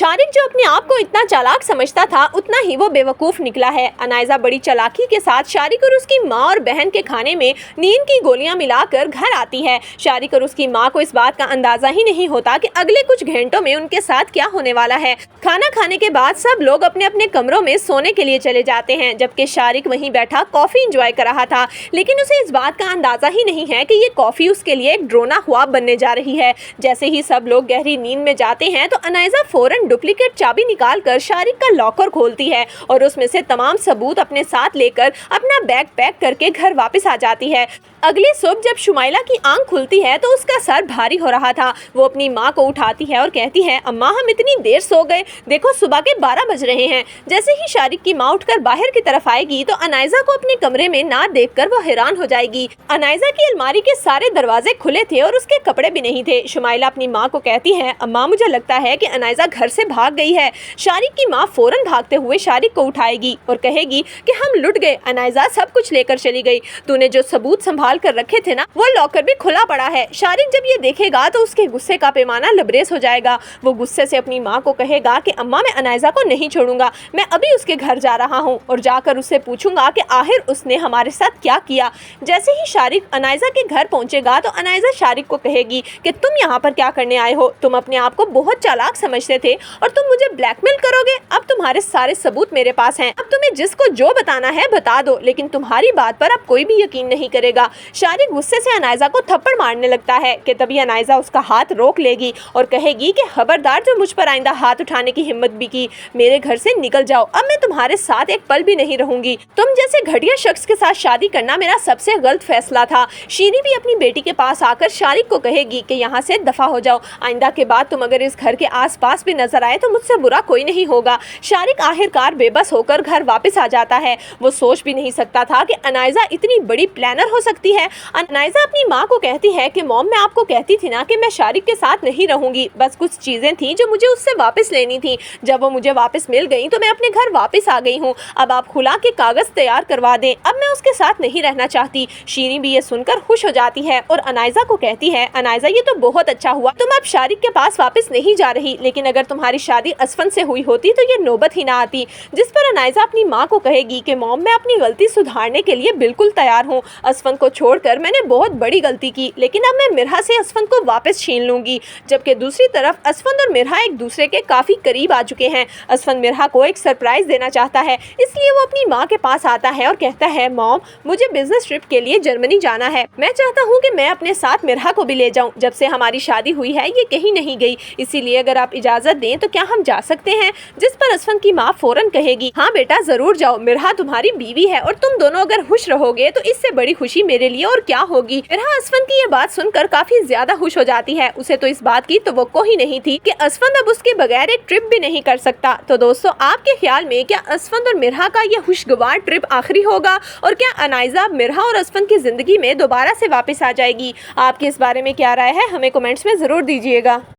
शारिक जो अपने आप को इतना चालाक समझता था उतना ही वो बेवकूफ निकला है। अनायजा बड़ी चालाकी के साथ शारिक और उसकी माँ और बहन के खाने में नींद की गोलियां मिलाकर घर आती है। शारिक और उसकी माँ को इस बात का अंदाजा ही नहीं होता कि अगले कुछ घंटों में उनके साथ क्या होने वाला है। खाना खाने के बाद सब लोग अपने अपने कमरों में सोने के लिए चले जाते हैं, जबकि शारिक वहीं बैठा कॉफी एंजॉय कर रहा था। लेकिन उसे इस बात का अंदाजा ही नहीं है कि ये कॉफी उसके लिए एक ड्रोना ख्वाब बनने जा रही है। जैसे ही सब लोग गहरी नींद में जाते हैं तो अनायजा फौरन डुप्लीकेट चाबी निकालकर शारिक का लॉकर खोलती है और उसमें से तमाम सबूत अपने साथ लेकर अपना बैग पैक करके घर वापस आ जाती है। अगली सुबह जब शुमाइला की आंख खुलती है तो उसका सर भारी हो रहा था। वो अपनी माँ को उठाती है और कहती है, अम्मा हम इतनी देर सो गए, देखो सुबह के 12 बज रहे हैं। जैसे ही शारिक की माँ उठकर बाहर की तरफ आएगी तो अनायजा को अपने कमरे में ना देखकर वो हैरान हो जाएगी। अनायजा की अलमारी के सारे दरवाजे खुले थे और उसके कपड़े भी नहीं थे। शुमाइला अपनी माँ को कहती है, अम्मा मुझे लगता है कि अनायजा घर से भाग गई है। शारिक की माँ फौरन भागते हुए शारिक को उठाएगी और कहेगी कि हम लुट गए, अनायजा सब कुछ लेकर चली गई। तूने जो सबूत संभाल कर रखे थे ना, वो लॉकर भी खुला पड़ा है। शारिक जब ये देखेगा तो उसके गुस्से का पैमाना लबरेज हो जाएगा। वो गुस्से से अपनी माँ को कहेगा कि अम्मा मैं अनायजा को नहीं छोड़ूंगा, मैं अभी उसके घर जा रहा हूँ और जाकर उससे पूछूंगा कि आखिर उसने हमारे साथ क्या किया। जैसे ही शारिक अनायजा के घर पहुंचेगा तो अनायजा शारिक को कहेगी कि तुम यहाँ पर क्या करने आए हो, तुम अपने आप को बहुत चालाक समझते थे और तुम मुझे ब्लैकमेल करोगे। अब तुम्हारे सारे सबूत मेरे पास हैं, अब तुम्हें जिसको जो बताना है बता दो, लेकिन तुम्हारी बात पर अब कोई भी यकीन नहीं करेगा। शारिक गुस्से से अनायजा को थप्पड़ मारने लगता है कि तभी अनायजा उसका हाथ रोक लेगी और कहेगी कि खबरदार जो मुझ पर आइंदा हाथ उठाने की हिम्मत भी की, मेरे घर से निकल जाओ, अब मैं तुम्हारे साथ एक पल भी नहीं रहूंगी। तुम जैसे घटिया शख्स के साथ शादी करना मेरा सबसे गलत फैसला था। शीरी भी अपनी बेटी के पास आकर शारिक को कहेगी कि यहाँ से दफा हो जाओ, आइंदा के बाद तुम अगर इस घर के आसपास भी नजर आए तो मुझसे बुरा कोई नहीं होगा। शारिक आखिरकार बेबस होकर घर वापस आ जाता है। वो सोच भी नहीं सकता था कि अनायजा इतनी बड़ी प्लानर हो सकती है। अनायजा अपनी माँ को कहती है कि मॉम मैं आपको कहती थी ना कि मैं शारिक के साथ नहीं रहूंगी, बस कुछ चीजें थी जो मुझे उससे वापस लेनी थी। जब वो मुझे वापस मिल गई तो मैं अपने घर वापस आ गई हूँ। अब आप खुला के कागज तैयार करवा दें, अब मैं उसके साथ नहीं रहना चाहती। शीरी भी ये सुनकर खुश हो जाती है और अनायजा को कहती है, अनायजा ये तो बहुत अच्छा हुआ, तुम अब शारिक के पास वापस नहीं जा रही, लेकिन अगर तुम्हारी शादी असफन से हुई होती तो ये नौबत ही ना आती। जिस पर अनायजा अपनी माँ को कहेगी कि मॉम मैं अपनी गलती सुधारने के लिए बिल्कुल तैयार हूँ। असफन को छोड़कर मैंने बहुत बड़ी गलती की, लेकिन अब मैं मिरहा से असफन को वापस छीन लूंगी। जबकि दूसरी तरफ असफन और मिरहा एक दूसरे के काफी करीब आ चुके हैं। असफन मिरहा को एक सरप्राइज देना चाहता है, इसलिए वो अपनी माँ के पास आता है और कहता है, मॉम मुझे बिजनेस ट्रिप के लिए जर्मनी जाना है, मैं चाहता हूँ कि मैं अपने साथ मिरहा को भी ले जाऊँ। जब से हमारी शादी हुई है ये कहीं नहीं गई, इसीलिए अगर आप इजाजत दें तो क्या हम जा सकते हैं। जिस पर असफन की माँ फौरन कहेगी, हाँ बेटा जरूर जाओ, मिरहा तुम्हारी बीवी है और तुम दोनों अगर खुश रहोगे तो इससे बड़ी खुशी मेरे लिए और क्या होगी। मिरहा असफन की ये बात सुनकर काफी ज्यादा खुश हो जाती है। उसे तो इस बात की तवक्को ही नहीं थी कि असफन अब उसके बगैर एक ट्रिप भी नहीं कर सकता। तो दोस्तों आपके ख्याल में क्या असफन और मिरहा का ये खुशगवार ट्रिप आखिरी होगा और क्या अनायजा मिरहा और असफन की जिंदगी में दोबारा से वापस आ जाएगी? आपकी इस बारे में क्या राय है, हमें कमेंट्स में जरूर दीजिएगा।